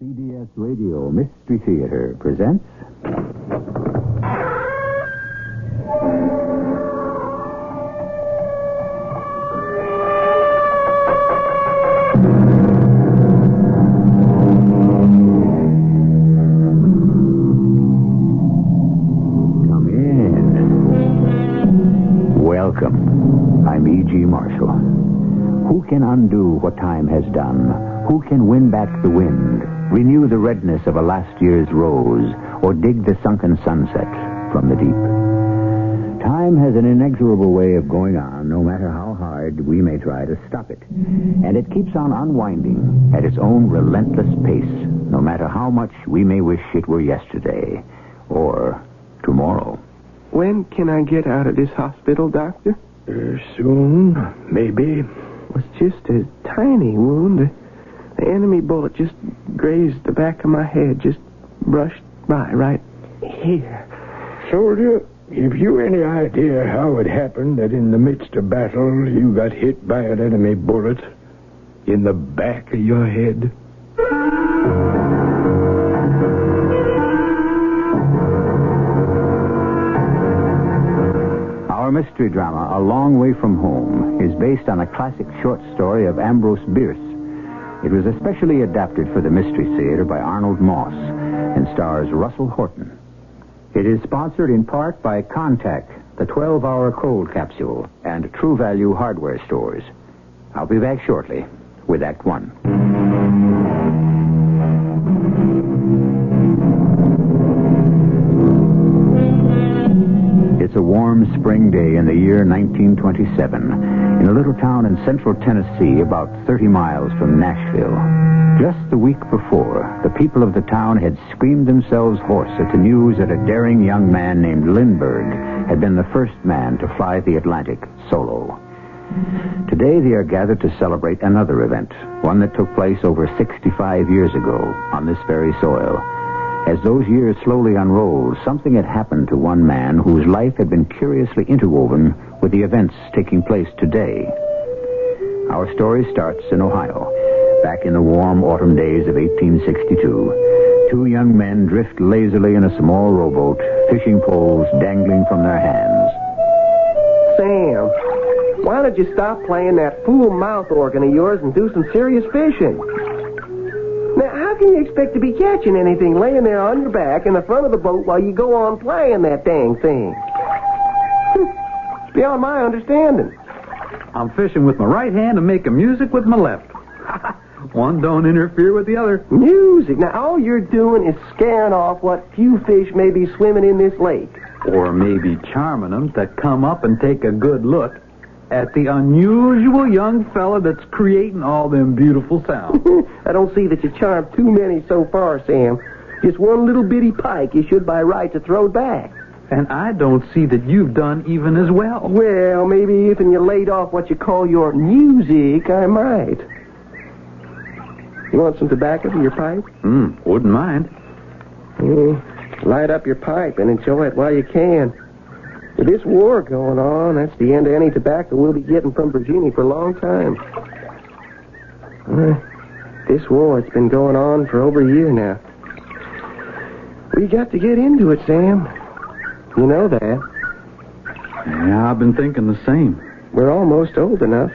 CBS Radio Mystery Theater presents... Come in. Welcome. I'm E.G. Marshall. Who can undo what time has done? Who can win back the wind? Renew the redness of a last year's rose, or dig the sunken sunset from the deep. Time has an inexorable way of going on, no matter how hard we may try to stop it. And it keeps on unwinding at its own relentless pace, no matter how much we may wish it were yesterday, or tomorrow. When can I get out of this hospital, Doctor? Soon, maybe. It's just a tiny wound. The enemy bullet just grazed the back of my head, just brushed by right here. Soldier, have you any idea how it happened that in the midst of battle you got hit by an enemy bullet in the back of your head? Our mystery drama, A Long Way from Home, is based on a classic short story of Ambrose Bierce. It was especially adapted for the Mystery Theater by Arnold Moss and stars Russell Horton. It is sponsored in part by Contact, the 12-hour cold capsule, and True Value hardware stores. I'll be back shortly with Act One. It's a warm spring day in the year 1927 in a little town in central Tennessee about 30 miles from Nashville. Just the week before, the people of the town had screamed themselves hoarse at the news that a daring young man named Lindbergh had been the first man to fly the Atlantic solo. Today they are gathered to celebrate another event, one that took place over 65 years ago on this very soil. As those years slowly unrolled, something had happened to one man whose life had been curiously interwoven with the events taking place today. Our story starts in Ohio, back in the warm autumn days of 1862. Two young men drift lazily in a small rowboat, fishing poles dangling from their hands. Sam, why don't you stop playing that fool mouth organ of yours and do some serious fishing? Now, how can you expect to be catching anything laying there on your back in the front of the boat while you go on playing that dang thing? It's beyond my understanding. I'm fishing with my right hand and making music with my left. One don't interfere with the other. Music? Now, all you're doing is scaring off what few fish may be swimming in this lake. Or maybe charming them to come up and take a good look at the unusual young fella that's creating all them beautiful sounds. I don't see that you charmed too many so far, Sam. Just one little bitty pike you should by right to throw back. And I don't see that you've done even as well. Well, maybe if you laid off what you call your music, I might. You want some tobacco for your pipe? Wouldn't mind. Light up your pipe and enjoy it while you can. With this war going on, that's the end of any tobacco we'll be getting from Virginia for a long time. This war, it's been going on for over a year now. We got to get into it, Sam. You know that. Yeah, I've been thinking the same. We're almost old enough.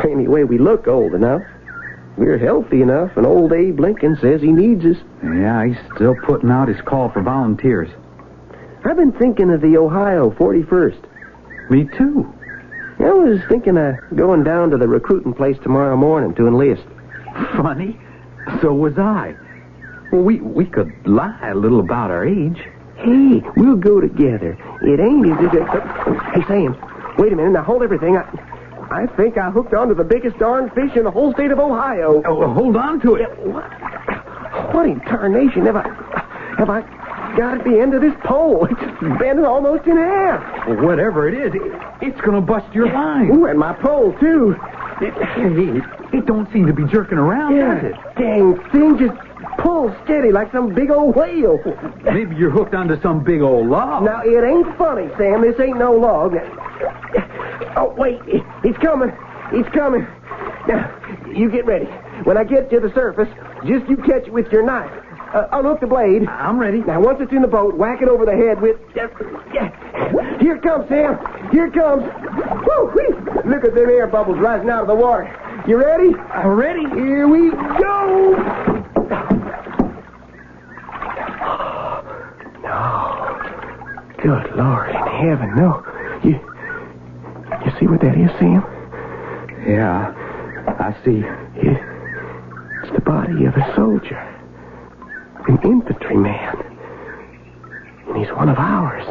Anyway, we look old enough. We're healthy enough, and old Abe Lincoln says he needs us. Yeah, he's still putting out his call for volunteers. I've been thinking of the Ohio 41st. Me too. I was thinking of going down to the recruiting place tomorrow morning to enlist. Funny. So was I. Well, we could lie a little about our age. Hey, we'll go together. It ain't as if it... Hey, Sam, wait a minute. Now, hold everything. I think I hooked onto the biggest darn fish in the whole state of Ohio. Oh, well, hold on to it. What in tarnation have I got at the end of this pole? It's bending almost in half. Well, whatever it is, it's going to bust your line. Ooh, and my pole, too. It don't seem to be jerking around, does it? Dang thing just pulls steady like some big old whale. Maybe you're hooked onto some big old log. Now, it ain't funny, Sam. This ain't no log. Oh, wait. It's coming. Now, you get ready. When I get to the surface, just you catch it with your knife. Unhook the blade. I'm ready. Now, once it's in the boat, whack it over the head with... Here it comes, Sam. Here it comes. Woo-wee. Look at them air bubbles rising out of the water. You ready? I'm ready. Here we go. No. Good Lord in heaven, no. You see what that is, Sam? Yeah, I see. It's the body of a soldier. An infantryman. And he's one of ours.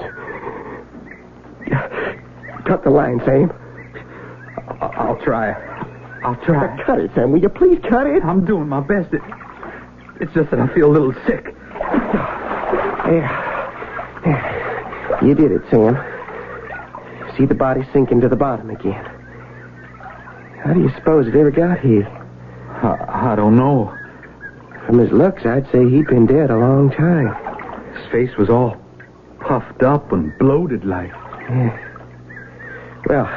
Cut the line, Sam. I'll try. I'll try. Cut it, Sam. Will you please cut it? I'm doing my best. It's just that I feel a little sick. There. You did it, Sam. See the body sinking to the bottom again. How do you suppose it ever got here? I don't know. From his looks, I'd say he'd been dead a long time. His face was all puffed up and bloated like. Yeah. Well,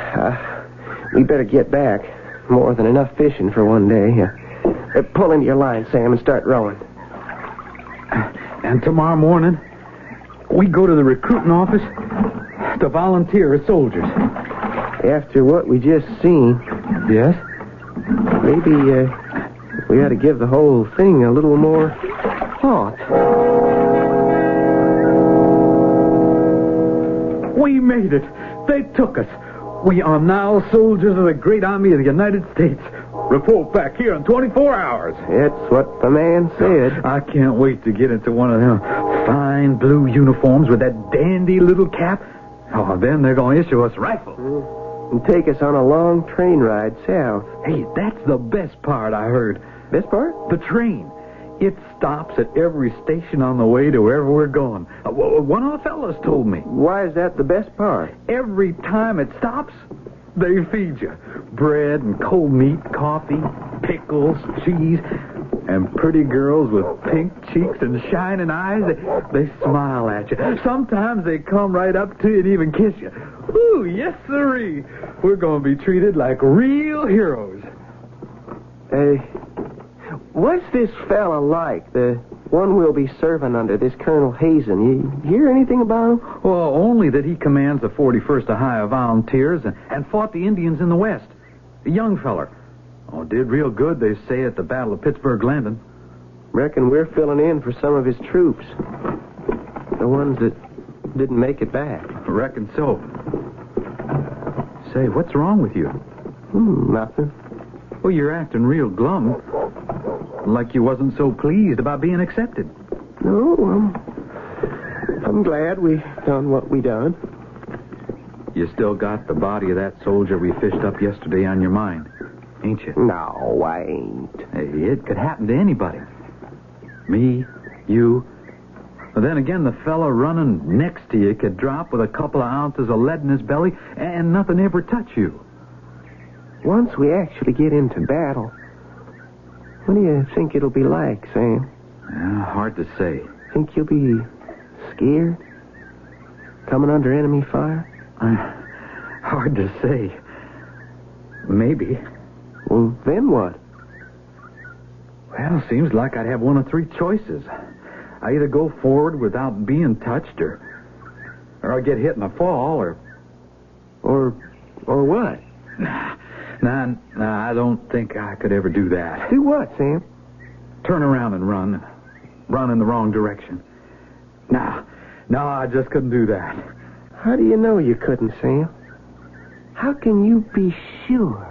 we better get back. More than enough fishing for one day. Pull into your line, Sam, and start rowing. And tomorrow morning, we go to the recruiting office to volunteer as soldiers. After what we just seen... Yes? Maybe, we ought to give the whole thing a little more thought. We made it. They took us. We are now soldiers of the great army of the United States. Report back here in 24 hours. That's what the man said. I can't wait to get into one of them fine blue uniforms with that dandy little cap. Oh, then they're going to issue us rifles. And take us on a long train ride south. Hey, that's the best part I heard. Best part? The train. It stops at every station on the way to wherever we're going. One of the fellas told me. Why is that the best part? Every time it stops, they feed you. Bread and cold meat, coffee, pickles, cheese, and pretty girls with pink cheeks and shining eyes. They smile at you. Sometimes they come right up to you and even kiss you. Ooh, yes, sirree. We're going to be treated like real heroes. What's this fella like? The one we'll be serving under, this Colonel Hazen. You hear anything about him? Well, only that he commands the 41st Ohio Volunteers and fought the Indians in the West. A young feller. Oh, did real good, they say, at the Battle of Pittsburgh Landing. Reckon we're filling in for some of his troops. The ones that didn't make it back. I reckon so. Say, what's wrong with you? Nothing. Well, you're acting real glum. Like you wasn't so pleased about being accepted. No, I'm glad we done what we done. You still got the body of that soldier we fished up yesterday on your mind, ain't you? No, I ain't. Hey, it could happen to anybody. Me, you. But then again, the fella running next to you could drop with a couple of ounces of lead in his belly and nothing ever touch you. Once we actually get into battle, what do you think it'll be like, Sam? Hard to say. Think you'll be scared? Coming under enemy fire? Hard to say. Maybe. Well, then what? Well, seems like I'd have one of three choices. I either go forward without being touched, or I get hit in the fall, Or what? Nah, I don't think I could ever do that. Do what, Sam? Turn around and run in the wrong direction. No, I just couldn't do that. How do you know you couldn't, Sam? How can you be sure?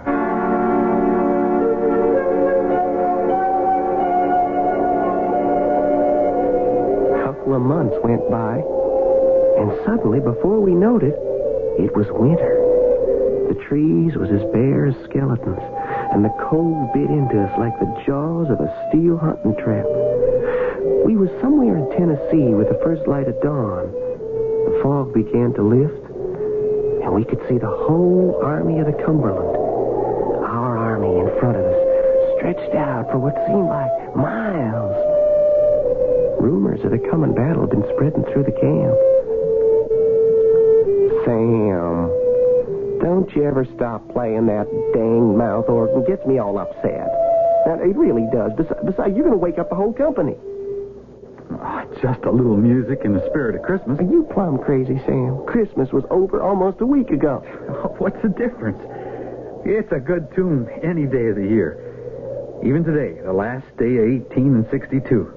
A couple of months went by, and suddenly, before we noticed, it was winter. The trees was as bare as skeletons, and the cold bit into us like the jaws of a steel hunting trap. We was somewhere in Tennessee with the first light of dawn. The fog began to lift, and we could see the whole army of the Cumberland. Our army in front of us, stretched out for what seemed like miles. Rumors of the coming battle had been spreading through the camp. Sam, don't you ever stop playing that dang mouth organ. Gets me all upset. Now, it really does. Besides, you're going to wake up the whole company. Oh, just a little music in the spirit of Christmas. Are you plumb crazy, Sam? Christmas was over almost a week ago. Oh, what's the difference? It's a good tune any day of the year. Even today, the last day of 1862.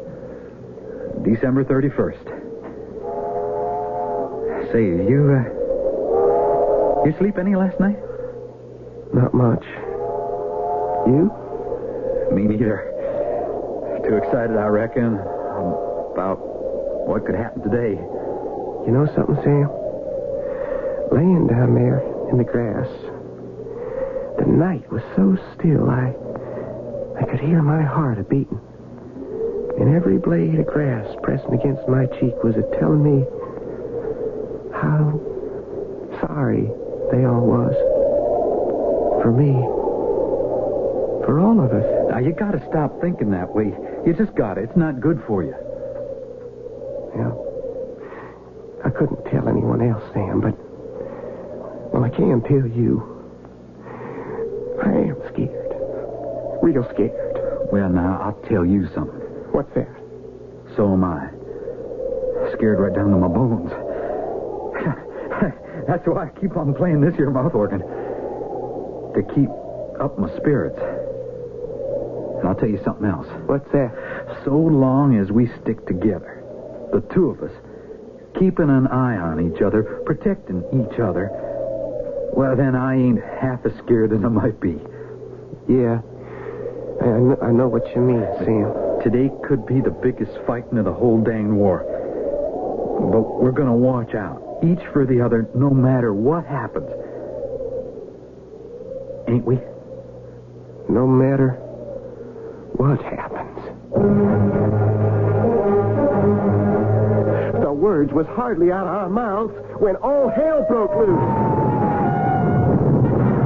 December 31st. Say, you sleep any last night? Not much. You? Me neither. Too excited, I reckon, about what could happen today. You know something, Sam? Laying down there in the grass, the night was so still, I could hear my heart a-beating. And every blade of grass pressing against my cheek was a-telling me how sorry they all was. For me. For all of us. Now, you gotta stop thinking that way. You just gotta. It's not good for you. Yeah. I couldn't tell anyone else, Sam, but... Well, I can tell you. I am scared. Real scared. Well, now, I'll tell you something. What's that? So am I. Scared right down to my bones. That's why I keep on playing this here mouth organ. To keep up my spirits. And I'll tell you something else. What's that? So long as we stick together, the two of us, keeping an eye on each other, protecting each other, well, then I ain't half as scared as I might be. Yeah. I know what you mean, Sam. Today could be the biggest fighting of the whole dang war. But we're going to watch out, each for the other, no matter what happens. Ain't we? No matter what happens. The words was hardly out of our mouths when all hell broke loose.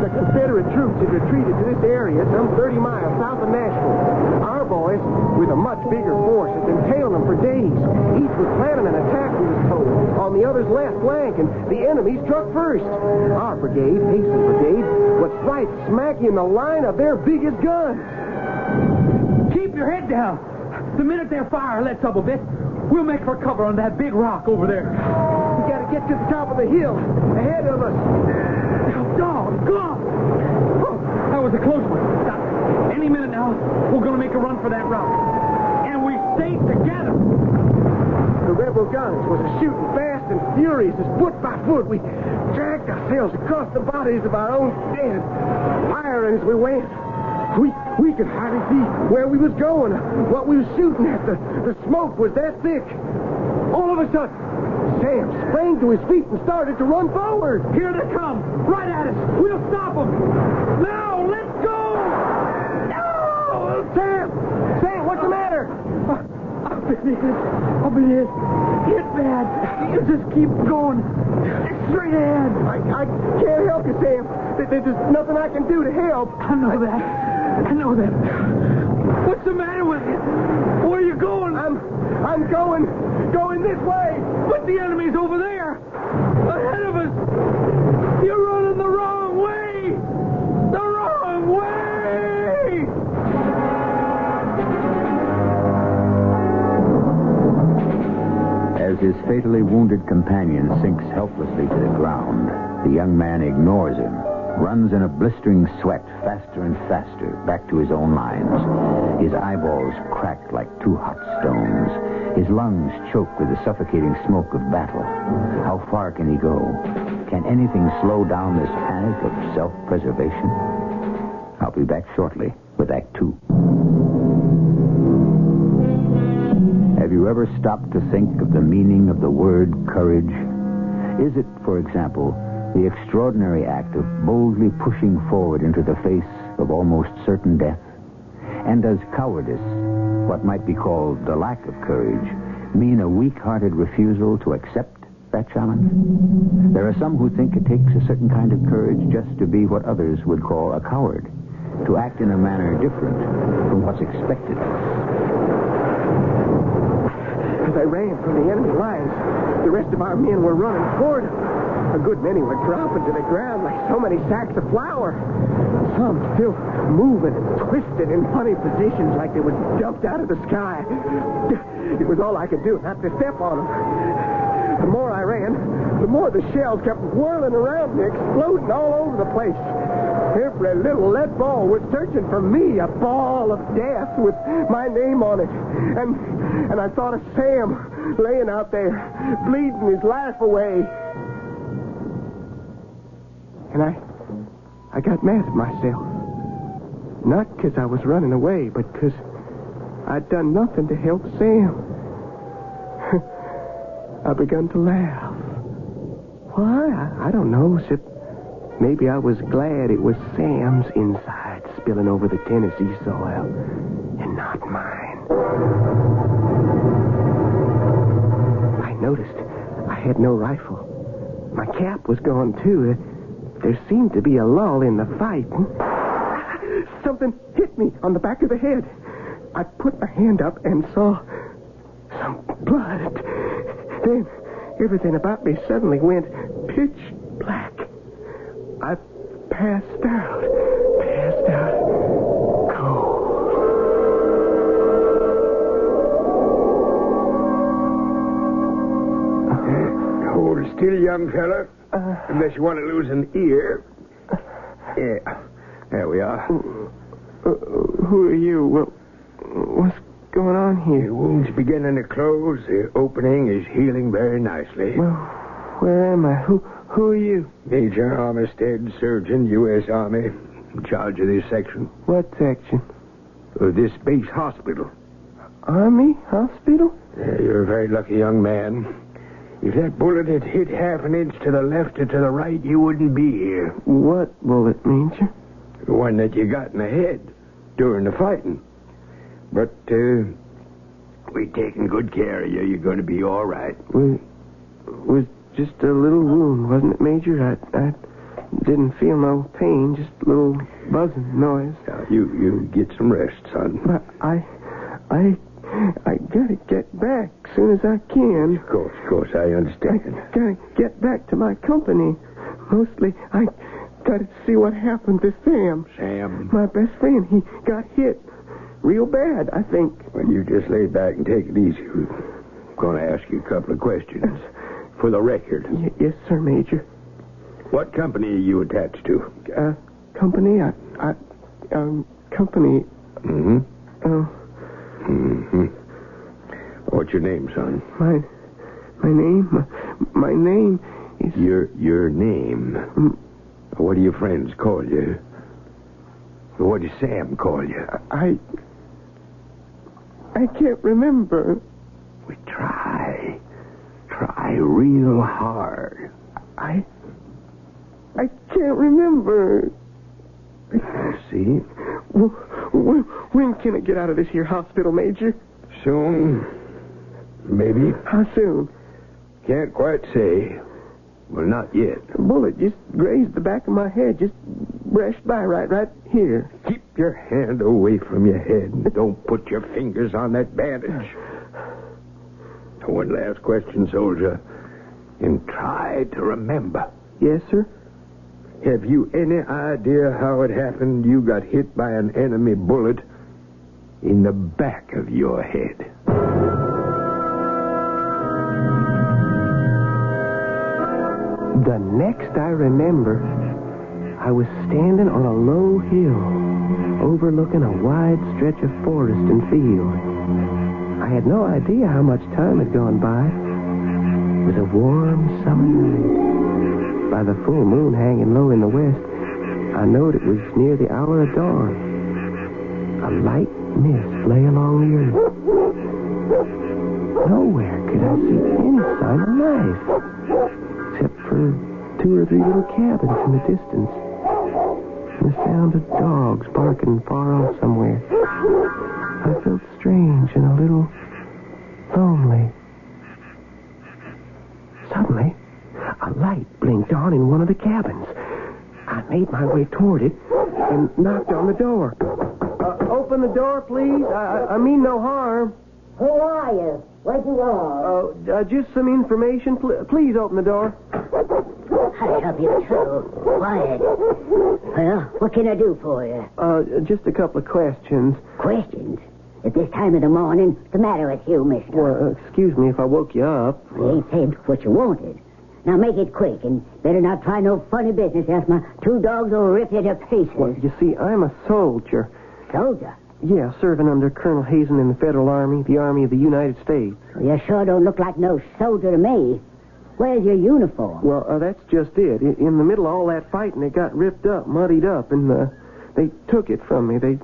The Confederate troops had retreated to this area some 30 miles south of Nashville. Our boys, with a much bigger force, had been tailing them for days. Each was planning an attack, we was told, on the other's left flank, and the enemy struck first. Our brigade, Hastings Brigade, was right smack in the line of their biggest guns. Keep your head down. The minute their fire lets up a bit, we'll make for cover on that big rock over there. We gotta get to the top of the hill ahead of us. Doggone! Oh, that was a close one. Stop. Any minute now, we're going to make a run for that rock. And we stay together. The rebel guns was shooting fast and furious as foot by foot. We dragged ourselves across the bodies of our own dead, firing as we went. We could hardly see where we was going, what we was shooting at. The smoke was that thick. All of a sudden, Sam sprang to his feet and started to run forward. Here they come. Right at us. We'll stop them. Now, let's go! No! Sam, what's the matter? I've been hit. Hit bad. You just keep going. Straight ahead. I can't help you, Sam. There's nothing I can do to help. I know that. What's the matter with you? Where are you going? I'm going this way. But the enemy's over there. Ahead of us. You're running the wrong way. The wrong way. As his fatally wounded companion sinks helplessly to the ground, the young man ignores him, runs in a blistering sweat faster and faster back to his own lines. His eyeballs cracked like two hot stones. His lungs choke with the suffocating smoke of battle. How far can he go? Can anything slow down this panic of self-preservation? I'll be back shortly with Act 2. Have you ever stopped to think of the meaning of the word courage? Is it, for example, the extraordinary act of boldly pushing forward into the face of almost certain death? And does cowardice, what might be called the lack of courage, mean a weak-hearted refusal to accept that challenge? There are some who think it takes a certain kind of courage just to be what others would call a coward, to act in a manner different from what's expected. As I ran from the enemy lines, the rest of our men were running toward us. A good many were dropping to the ground like so many sacks of flour. Some still moving and twisted in funny positions like they were dumped out of the sky. It was all I could do not to step on them. The more I ran, the more the shells kept whirling around me, exploding all over the place. Every little lead ball was searching for me, a ball of death with my name on it. And I thought of Sam laying out there, bleeding his life away. And I got mad at myself. Not because I was running away, but because I'd done nothing to help Sam. I begun to laugh. Why? I don't know, except maybe I was glad it was Sam's insides spilling over the Tennessee soil and not mine. I noticed I had no rifle. My cap was gone, too. There seemed to be a lull in the fight. Something hit me on the back of the head. I put my hand up and saw some blood. Then everything about me suddenly went pitch black. I passed out. Cold. Hold still, young fella. Unless you want to lose an ear. Yeah. There we are. Who are you? What's going on here? The wound's beginning to close. The opening is healing very nicely. Well, where am I? Who are you? Major Armistead, surgeon, U.S. Army, in charge of this section. What section? Of this base hospital. Army hospital? Yeah, you're a very lucky young man. If that bullet had hit half an inch to the left or to the right, you wouldn't be here. What bullet, Major? The one that you got in the head during the fighting. But, we've taken good care of you. You're going to be all right. Was just a little wound, wasn't it, Major? I didn't feel no pain, just a little buzzing noise. Now, you get some rest, son. But I gotta get back as soon as I can. Of course, I understand. I gotta get back to my company. Mostly, I gotta see what happened to Sam. Sam? My best friend, he got hit real bad, I think. Well, you just lay back and take it easy. We're going to ask you a couple of questions. For the record. Yes, sir, Major. What company are you attached to? Company? Company. Mm-hmm. Oh. Mm-hmm. What's your name, son? My name is... Your name? What do your friends call you? What does Sam call you? I can't remember. We try real hard. I can't remember. See? When can I get out of this here hospital, Major? Soon. Maybe. How soon? Can't quite say. Well, not yet. A bullet just grazed the back of my head. Just brushed by right here. Keep your hand away from your head and don't put your fingers on that bandage. One last question, soldier. And try to remember. Yes, sir? Have you any idea how it happened you got hit by an enemy bullet in the back of your head? The next I remember, I was standing on a low hill overlooking a wide stretch of forest and field. I had no idea how much time had gone by. It was a warm summer night. By the full moon hanging low in the west, I knowed it was near the hour of dawn. A light mist lay along the earth. Nowhere could I see any sign of life, except for 2 or 3 little cabins in the distance, and the sound of dogs barking far off somewhere. I felt strange and a little lonely. Suddenly, a light blinked on in one of the cabins. I made my way toward it and knocked on the door. Open the door, please. I mean no harm. Who are you? What do you want? Just some information. Please open the door. help you, too. Quiet. Well, what can I do for you? Just a couple of questions. Questions? At this time of the morning, what's the matter with you, mister? Well, excuse me if I woke you up. You ain't said what you wanted. Now make it quick, and better not try no funny business, else my 2 dogs will rip you to pieces. Well, you see, I'm a soldier. Soldier? Yeah, serving under Colonel Hazen in the Federal Army, the Army of the United States. Well, you sure don't look like no soldier to me. Where's your uniform? Well, that's just it. In the middle of all that fighting, it got ripped up, muddied up, and they took it from me. They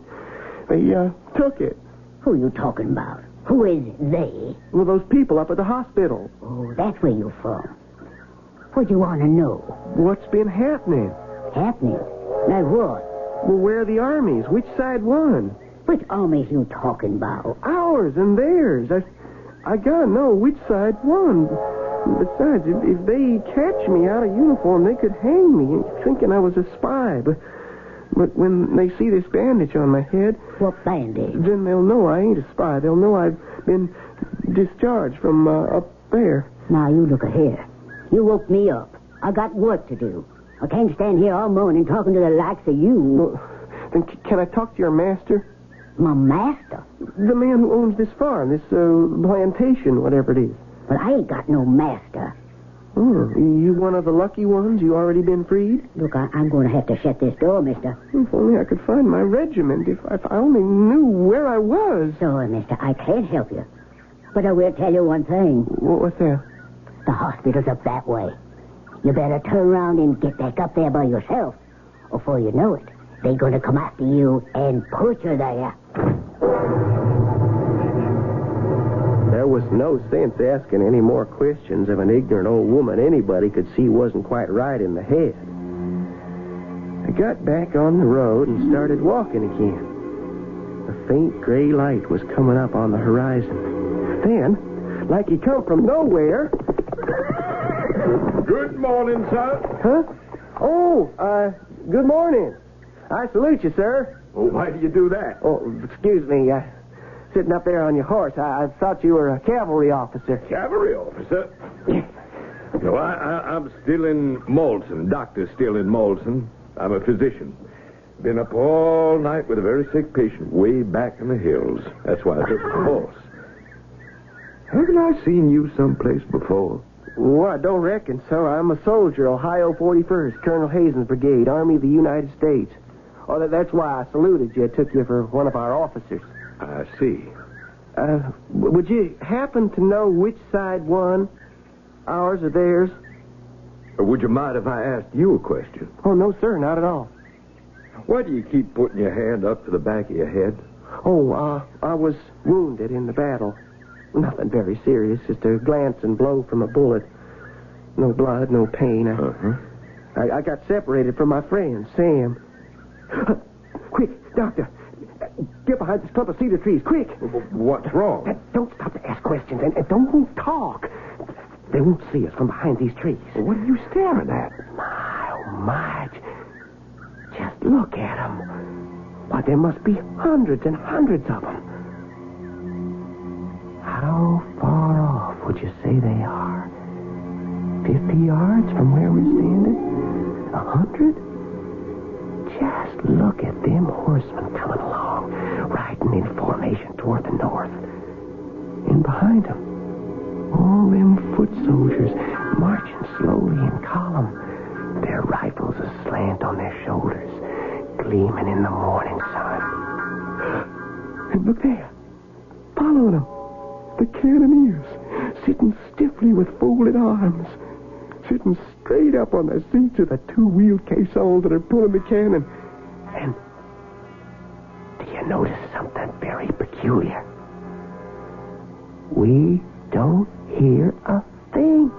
took it. Who you talking about? Who is they? Well, those people up at the hospital. Oh, that's where you from. What you want to know? What's been happening? Happening? Like what? Well, where are the armies? Which side won? Which armies you talking about? Ours and theirs. I gotta know which side won. Besides, if they catch me out of uniform, they could hang me, thinking I was a spy. But when they see this bandage on my head... What bandage? Then they'll know I ain't a spy. They'll know I've been discharged from up there. Now, you look here. You woke me up. I got work to do. I can't stand here all morning talking to the likes of you. Well, then can I talk to your master? My master? The man who owns this farm, this plantation, whatever it is. But I ain't got no master. Oh, you one of the lucky ones? You already been freed? Look, I'm going to have to shut this door, mister. If only I could find my regiment. If I only knew where I was. Sorry, mister, I can't help you. But I will tell you one thing. What's that? The hospital's up that way. You better turn around and get back up there by yourself. Before you know it, they're going to come after you and put you there. There was no sense asking any more questions of an ignorant old woman anybody could see wasn't quite right in the head. I got back on the road and started walking again. A faint gray light was coming up on the horizon. Then, like he come from nowhere... Good morning, sir. Huh? Oh, good morning. I salute you, sir. Well, why do you do that? Oh, excuse me. Sitting up there on your horse, I thought you were a cavalry officer. Cavalry officer? No, I'm still in Moulton. Doctor's still in Moulton. I'm a physician. Been up all night with a very sick patient way back in the hills. That's why I took the horse. Haven't I seen you someplace before? Oh, I don't reckon so. I'm a soldier, Ohio 41st, Colonel Hazen's brigade, Army of the United States. Oh, that's why I saluted you. I took you for one of our officers. I see. Would you happen to know which side won? Ours or theirs? Or would you mind if I asked you a question? Oh, no, sir, not at all. Why do you keep putting your hand up to the back of your head? Oh, I was wounded in the battle. Nothing very serious, just a glancing blow from a bullet. No blood, no pain. I got separated from my friend, Sam. Quick, doctor. Get behind this clump of cedar trees, quick. What's wrong? Don't stop to ask questions, and don't talk. They won't see us from behind these trees. Well, what are you staring at? My, oh, my. Just look at them. Why, there must be hundreds and hundreds of them. How far off would you say they are? 50 yards from where we're standing? 100? Just look at them horsemen coming along, riding in formation toward the north. And behind them, all them foot soldiers marching slowly in column, their rifles aslant on their shoulders, gleaming in the morning sun. And look there, follow them. The cannoneers, sitting stiffly with folded arms, sitting straight up on the seats of the two-wheeled caissons that are pulling the cannon. And do you notice something very peculiar? We don't hear a thing.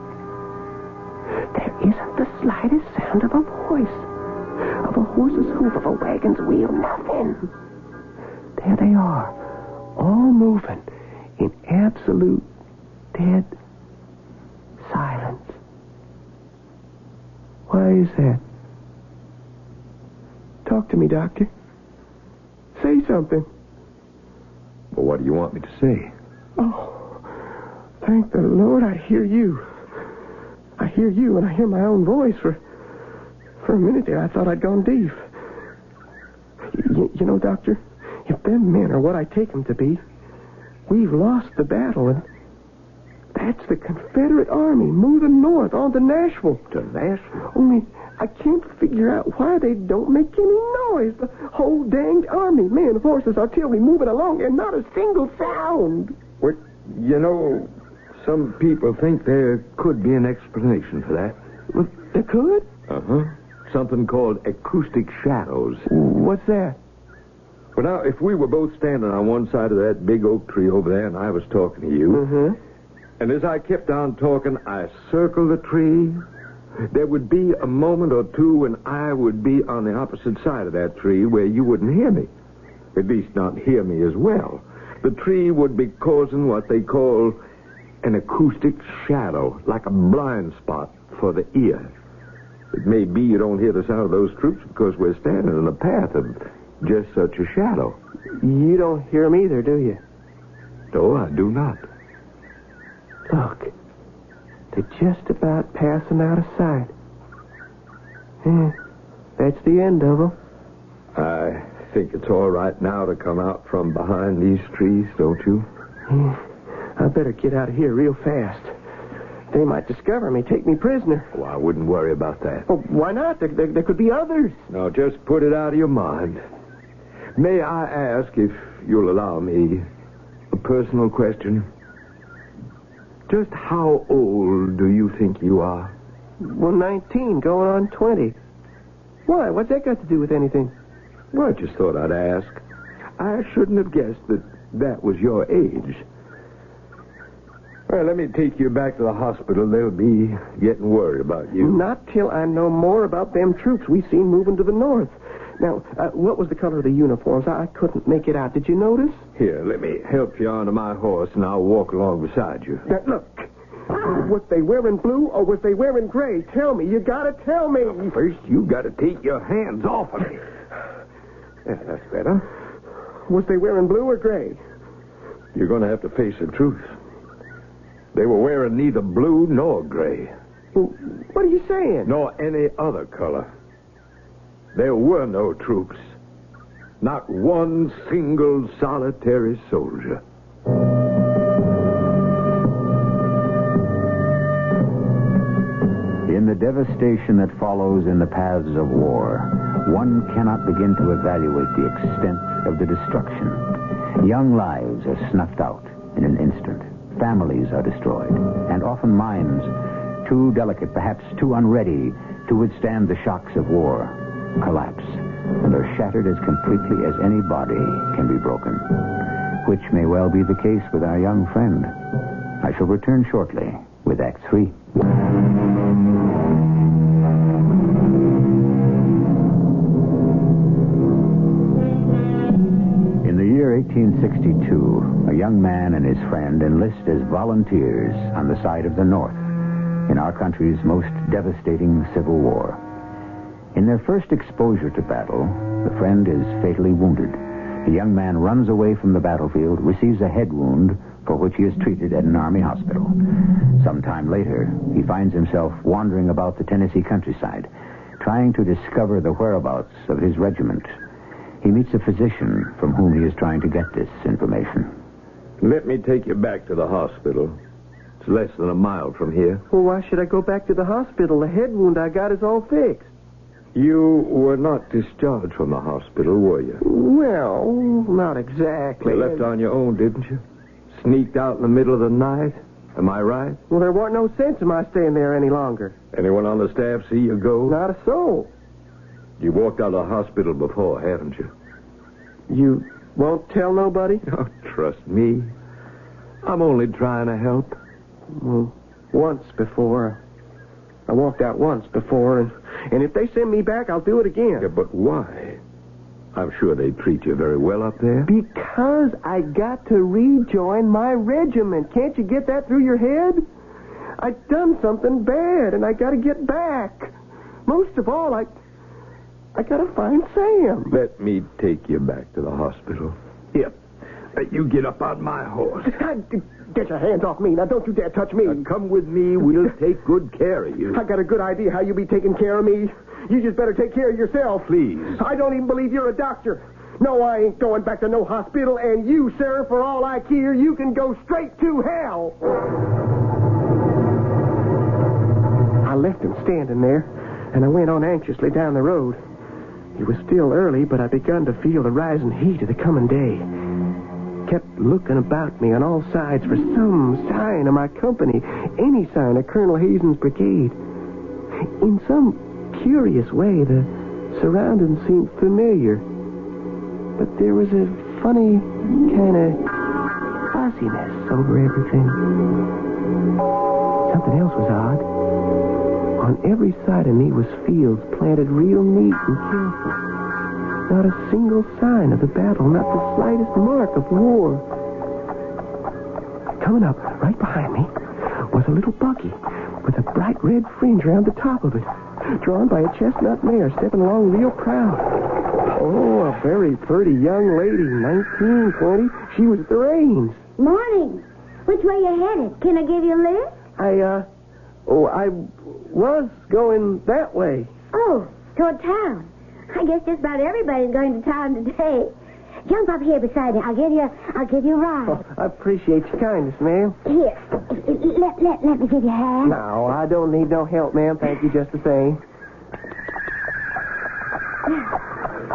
There isn't the slightest sound of a voice, of a horse's hoof, of a wagon's wheel, nothing. There they are, all moving in absolute dead silence. Why is that? Talk to me, doctor. Say something. Well, what do you want me to say? Oh, thank the Lord I hear you. I hear you and I hear my own voice, for For a minute there, I thought I'd gone deaf. You know, Doctor, if them men are what I take them to be, we've lost the battle, and that's the Confederate Army moving north on to Nashville. To Nashville? Only I can't figure out why they don't make any noise. The whole danged army, men, horses, artillery, moving along, and not a single sound. Well, you know, some people think there could be an explanation for that. Well, there could? Uh-huh. Something called acoustic shadows. What's that? Well, now, if we were both standing on one side of that big oak tree over there and I was talking to you, Mm-hmm. and as I kept on talking, I circled the tree, there would be a moment or two when I would be on the opposite side of that tree where you wouldn't hear me. At least not hear me as well. The tree would be causing what they call an acoustic shadow, like a blind spot for the ear. It may be you don't hear the sound of those troops because we're standing in the path of just such a shadow. You don't hear them either, do you? No, I do not. Look, they're just about passing out of sight. Yeah, that's the end of them. I think it's all right now to come out from behind these trees, don't you? Yeah, I better get out of here real fast. They might discover me, take me prisoner. Oh, I wouldn't worry about that. Oh, why not? There could be others. No, just put it out of your mind. May I ask, if you'll allow me, a personal question? Just how old do you think you are? Well, 19, going on 20. Why? What's that got to do with anything? Well, I just thought I'd ask. I shouldn't have guessed that was your age. Well, let me take you back to the hospital. They'll be getting worried about you. Not till I know more about them troops we seen moving to the north. Now, what was the color of the uniforms? I couldn't make it out. Did you notice? Here, let me help you onto my horse, and I'll walk along beside you. Now, look. Was they wearing blue or was they wearing gray? Tell me. You gotta tell me. First, you gotta take your hands off of me. Yeah, that's better. Was they wearing blue or gray? You're gonna have to face the truth. They were wearing neither blue nor gray. Well, what are you saying? Nor any other color. There were no troops. Not one single solitary soldier. In the devastation that follows in the paths of war, one cannot begin to evaluate the extent of the destruction. Young lives are snuffed out in an instant. Families are destroyed, and often minds, too delicate, perhaps too unready to withstand the shocks of war, collapse and are shattered as completely as any body can be broken, which may well be the case with our young friend. I shall return shortly with Act 3. In the year 1862, a young man and his friend enlist as volunteers on the side of the North in our country's most devastating Civil War. In their first exposure to battle, the friend is fatally wounded. The young man runs away from the battlefield, receives a head wound for which he is treated at an army hospital. Sometime later, he finds himself wandering about the Tennessee countryside, trying to discover the whereabouts of his regiment. He meets a physician from whom he is trying to get this information. Let me take you back to the hospital. It's less than a mile from here. Well, why should I go back to the hospital? The head wound I got is all fixed. You were not discharged from the hospital, were you? Well, not exactly. You left on your own, didn't you? Sneaked out in the middle of the night? Am I right? Well, there wasn't no sense in my staying there any longer. Anyone on the staff see you go? Not a soul. You walked out of the hospital before, haven't you? You won't tell nobody? Oh, trust me. I'm only trying to help. Well, once before. I walked out once before, and if they send me back, I'll do it again. Yeah, but why? I'm sure they treat you very well up there. Because I got to rejoin my regiment. Can't you get that through your head? I've done something bad, and I got to get back. Most of all, I got to find Sam. Let me take you back to the hospital. Here, you get up on my horse. Get your hands off me. Now, don't you dare touch me. Now, come with me. We'll take good care of you. I got a good idea how you'll be taking care of me. You just better take care of yourself. Please. I don't even believe you're a doctor. No, I ain't going back to no hospital, and you, sir, for all I care, you can go straight to hell. I left him standing there, and I went on anxiously down the road. It was still early, but I begun to feel the rising heat of the coming day. Kept looking about me on all sides for some sign of my company, any sign of Colonel Hazen's brigade. In some curious way, the surroundings seemed familiar. But there was a funny kind of fuzziness over everything. Something else was odd. On every side of me was fields planted real neat and careful. Not a single sign of the battle, not the slightest mark of war. Coming up right behind me was a little buggy with a bright red fringe around the top of it, drawn by a chestnut mare stepping along real proud. Oh, a very pretty young lady, 19, 20. She was at the reins. Morning. Which way you headed? Can I give you a lift? I was going that way. Oh, toward town. I guess just about everybody's going to town today. Jump up here beside me. I'll give you a ride. Oh, I appreciate your kindness, ma'am. Here, let me give you a hand. No, I don't need no help, ma'am. Thank you just the same.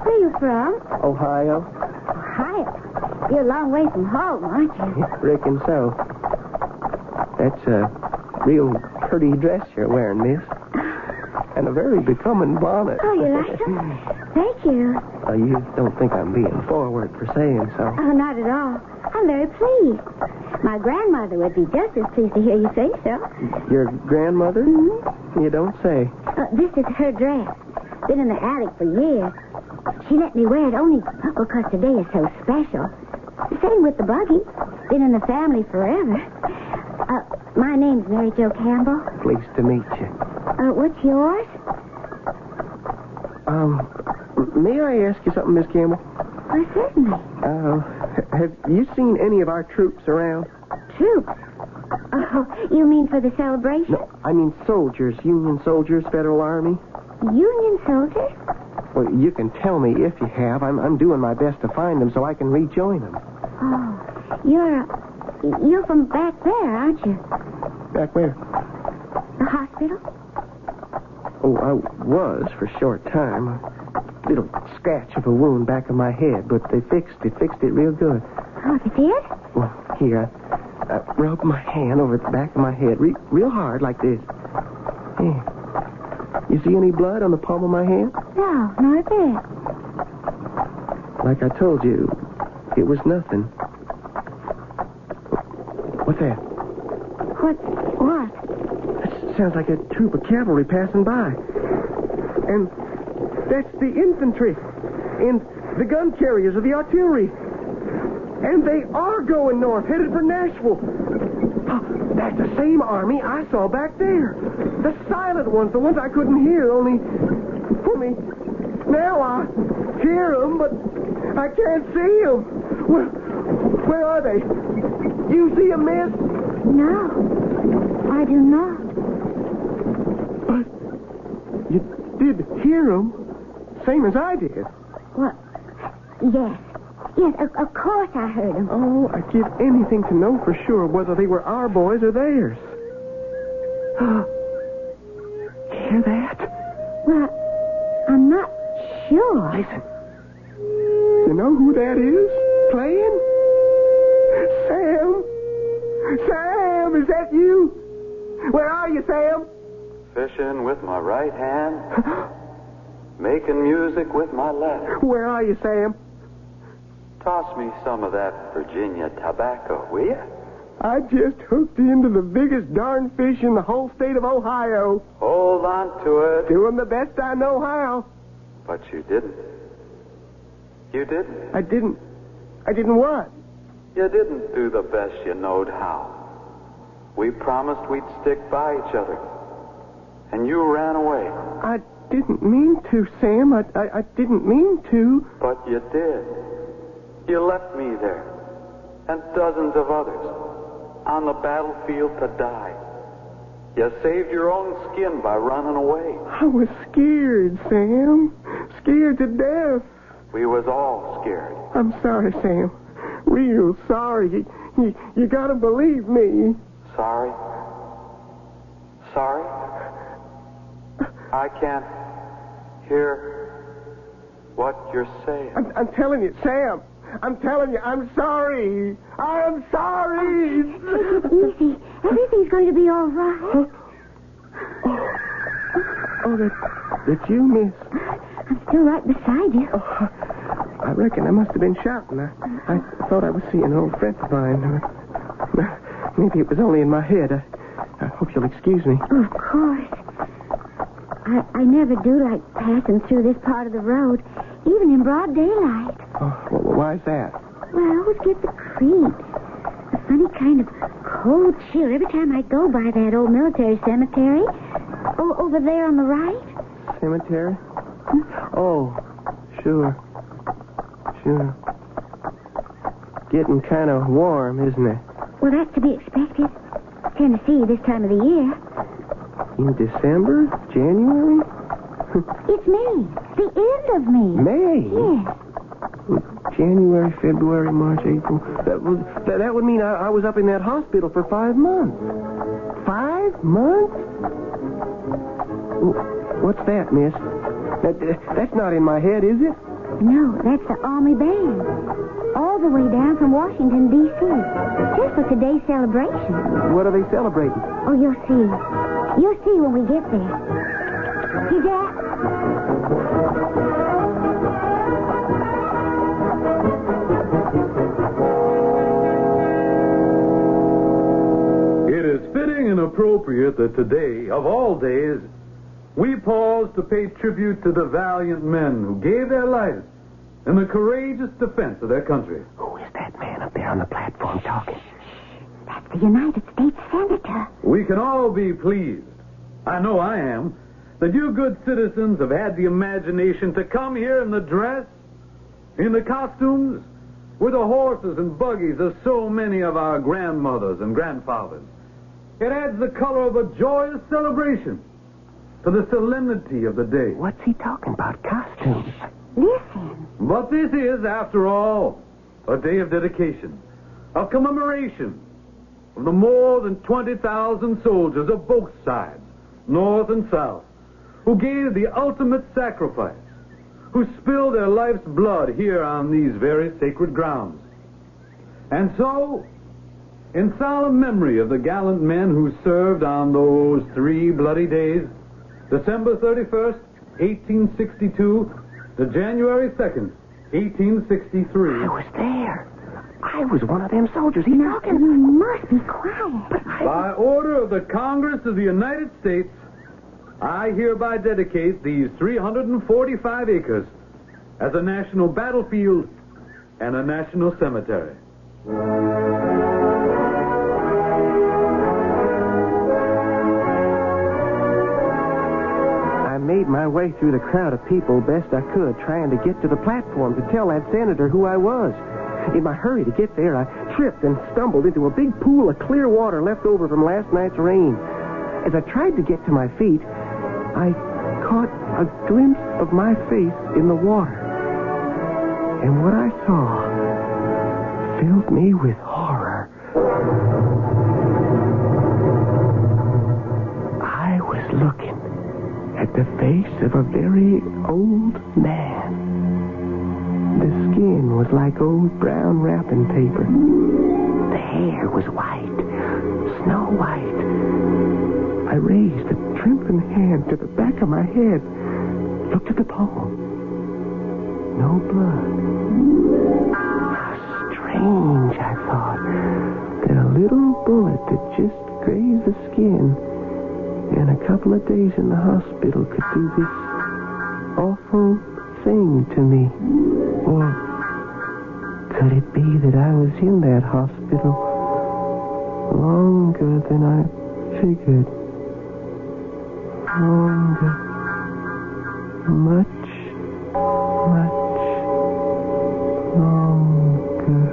Where are you from? Ohio. Ohio? You're a long way from home, aren't you? Reckon so. That's a real pretty dress you're wearing, miss. And a very becoming bonnet. Oh, you like them? Thank you. You don't think I'm being forward for saying so? Oh, not at all. I'm very pleased. My grandmother would be just as pleased to hear you say so. Your grandmother? Mm-hmm. You don't say. This is her dress. Been in the attic for years. She let me wear it only because today is so special. Same with the buggy. Been in the family forever. My name's Mary Jo Campbell. Pleased to meet you. What's yours? May I ask you something, Miss Campbell? Well, certainly. Have you seen any of our troops around? Troops? Oh, you mean for the celebration? No, I mean soldiers, Union soldiers, Federal Army. Union soldiers? Well, you can tell me if you have. I'm doing my best to find them so I can rejoin them. Oh, you're from back there, aren't you? Back where? The hospital? Oh, I was for a short time. A little scratch of a wound back of my head, but they fixed it real good. Oh, they did? Well, here, I rubbed my hand over the back of my head real hard like this. Yeah. You see any blood on the palm of my hand? No, not a bit. Like I told you, it was nothing. What's that? What? That sounds like a troop of cavalry passing by. And that's the infantry. And the gun carriers of the artillery. And they are going north, headed for Nashville. Oh, that's the same army I saw back there. The silent ones, the ones I couldn't hear, only now I hear them, but I can't see them. Where are they? You see them, miss? No, I do not. But you did hear them, same as I did. What? Yes. Yes, of course I heard them. Oh, I'd give anything to know for sure whether they were our boys or theirs. Hear that? Well, I'm not sure. Listen. You know who that is playing? Sam! Sam, is that you? Where are you, Sam? Fishing with my right hand, making music with my left. Where are you, Sam? Toss me some of that Virginia tobacco, will you? I just hooked into the biggest darn fish in the whole state of Ohio. Hold on to it. Doing the best I know how. But you didn't. You didn't. I didn't what? You didn't do the best you knowed how. We promised we'd stick by each other. And you ran away. I didn't mean to, Sam. I didn't mean to. But you did. You left me there. And dozens of others. On the battlefield to die. You saved your own skin by running away. I was scared, Sam. Scared to death. We was all scared. I'm sorry, Sam. Real sorry. You gotta believe me. Sorry? Sorry? I can't hear what you're saying. I'm telling you, Sam. I'm telling you, I'm sorry. I'm sorry. Easy. Everything's going to be all right. Oh, that's you, miss. I'm still right beside you. Oh, I reckon I must have been shouting. I thought I was seeing an old friend of mine. Maybe it was only in my head. I hope you'll excuse me. Of course. I never do like passing through this part of the road, even in broad daylight. Oh, well, why's that? Well, I always get the creep. A funny kind of cold chill every time I go by that old military cemetery. Oh, over there on the right. Cemetery? Oh, sure. Getting kind of warm, isn't it? Well, that's to be expected. Tennessee this time of the year. In December? January? It's May. The end of May. May? Yes. January, February, March, April. That would mean I was up in that hospital for 5 months. 5 months? What's that, miss? That's not in my head, is it? No, that's the Army Band. All the way down from Washington, D.C. Just for today's celebration. What are they celebrating? Oh, you'll see. You'll see when we get there. Hey, Jack. It is fitting and appropriate that today, of all days, we pause to pay tribute to the valiant men who gave their lives in the courageous defense of their country. Who is that man up there on the platform talking? That's the United States Senator. We can all be pleased, I know I am, that you good citizens have had the imagination to come here in the dress, in the costumes, with the horses and buggies of so many of our grandmothers and grandfathers. It adds the color of a joyous celebration to the solemnity of the day. What's he talking about? Costumes? Listen. But this is, after all, a day of dedication, of commemoration of the more than 20,000 soldiers of both sides, North and South, who gave the ultimate sacrifice, who spilled their life's blood here on these very sacred grounds. And so, in solemn memory of the gallant men who served on those 3 bloody days, December 31st, 1862, to January 2nd, 1863. I was there. I was one of them soldiers. He's talking. You must be quiet. By order of the Congress of the United States, I hereby dedicate these 345 acres as a national battlefield and a national cemetery. I made my way through the crowd of people best I could, trying to get to the platform to tell that senator who I was. In my hurry to get there, I tripped and stumbled into a big pool of clear water left over from last night's rain. As I tried to get to my feet, I caught a glimpse of my face in the water. And what I saw filled me with horror. I was looking at the face of a very old man. The skin was like old brown wrapping paper. The hair was white, snow white. I raised a trembling hand to the back of my head, looked at the palm. No blood. How strange, I thought, that a little bullet that just grazed the skin and a couple of days in the hospital could do this awful thing to me. Or could it be that I was in that hospital longer than I figured? Longer. Much longer.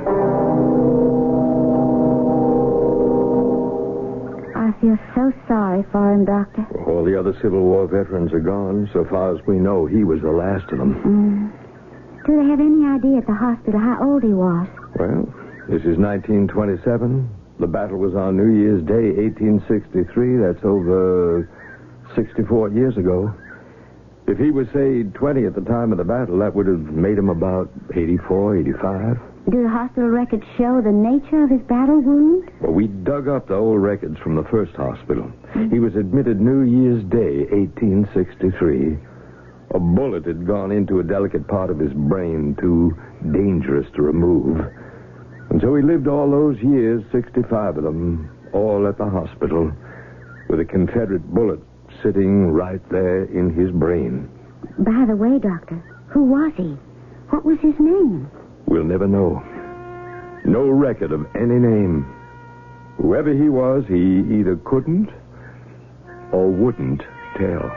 I feel so sorry for him, Doctor. All the other Civil War veterans are gone. So far as we know, he was the last of them. Do they have any idea at the hospital how old he was? Well, this is 1927. The battle was on New Year's Day, 1863. That's over 64 years ago. If he was, say, 20 at the time of the battle, that would have made him about 84, 85. Do the hospital records show the nature of his battle wound? Well, we dug up the old records from the first hospital. He was admitted New Year's Day, 1863. A bullet had gone into a delicate part of his brain, too dangerous to remove. And so he lived all those years, 65 of them, all at the hospital, with a Confederate bullet sitting right there in his brain. By the way, Doctor, who was he? What was his name? We'll never know. No record of any name. Whoever he was, he either couldn't or wouldn't tell.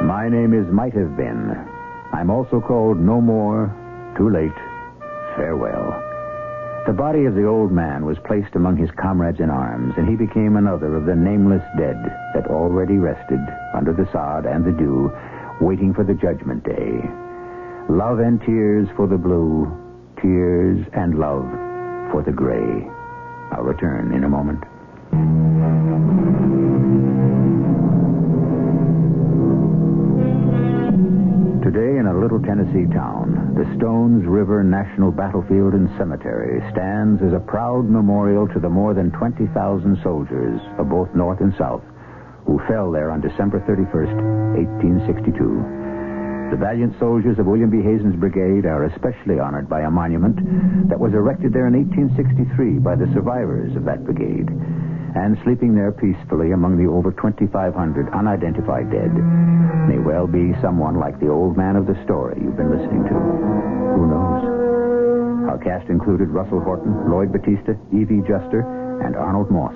My name is Might Have Been. I'm also called No More, Too Late, Farewell. The body of the old man was placed among his comrades in arms, and he became another of the nameless dead that already rested under the sod and the dew, waiting for the judgment day. Love and tears for the blue, tears and love for the gray. I'll return in a moment. Today, in a little Tennessee town, the Stones River National Battlefield and Cemetery stands as a proud memorial to the more than 20,000 soldiers of both North and South who fell there on December 31st, 1862. The valiant soldiers of William B. Hazen's brigade are especially honored by a monument that was erected there in 1863 by the survivors of that brigade. And sleeping there peacefully among the over 2,500 unidentified dead may well be someone like the old man of the story you've been listening to. Who knows? Our cast included Russell Horton, Lloyd Batista, Evie Juster, and Arnold Moss.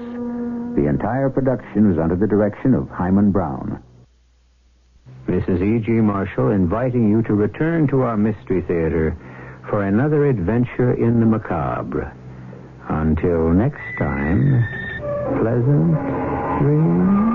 The entire production was under the direction of Hyman Brown. This is E.G. Marshall inviting you to return to our Mystery Theater for another adventure in the macabre. Until next time, pleasant dreams.